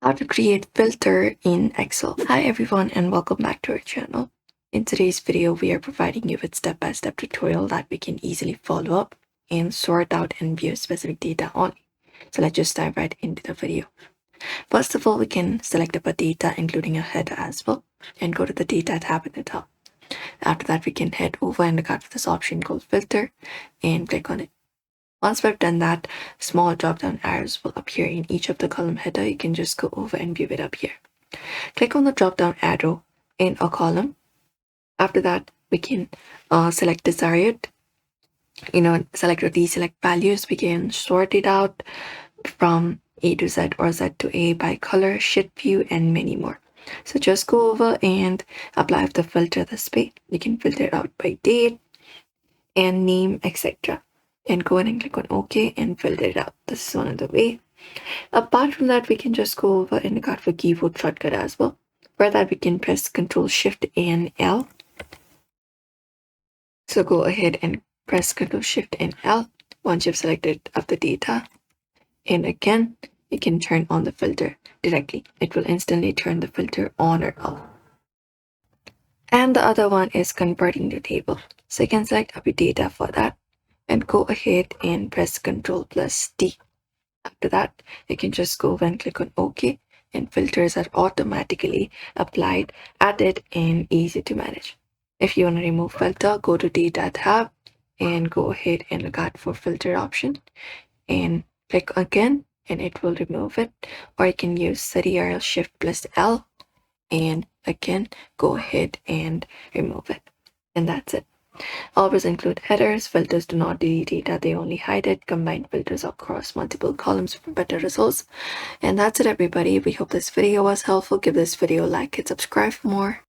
How to create filter in Excel. Hi everyone and welcome back to our channel. In today's video, we are providing you with step-by-step tutorial that we can easily follow up and sort out and view specific data only. So let's just dive right into the video. First of all, we can select up a data including a header as well and go to the data tab at the top. After that, we can head over and look out for this option called filter and click on it. Once we've done that, small drop-down arrows will appear in each of the column header. You can just go over and view it up here. Click on the drop-down arrow in a column. After that, we can select desired, select or deselect values. We can sort it out from A to Z or Z to A by color, sheet view, and many more. So just go over and apply the filter this way. You can filter it out by date and name, etc. And go ahead and click on OK and filter it out. This is one of the way. Apart from that, we can just go over and look out for keyboard shortcut as well. For that, we can press Ctrl Shift and L. So go ahead and press Ctrl Shift and L once you've selected up the data. And again, you can turn on the filter directly. It will instantly turn the filter on or off. And the other one is converting the table. So you can select up your data for that and go ahead and press Ctrl+D. After that, you can just go over and click on OK, and filters are automatically applied, added, and easy to manage. If you want to remove filter, go to Data tab and go ahead and look out for filter option and click again and it will remove it. Or you can use Ctrl Shift L and again go ahead and remove it. And that's it. Always include headers. Filters do not delete data, they only hide it. Combine filters across multiple columns for better results. And that's it, everybody. We hope this video was helpful. Give this video a like and subscribe for more.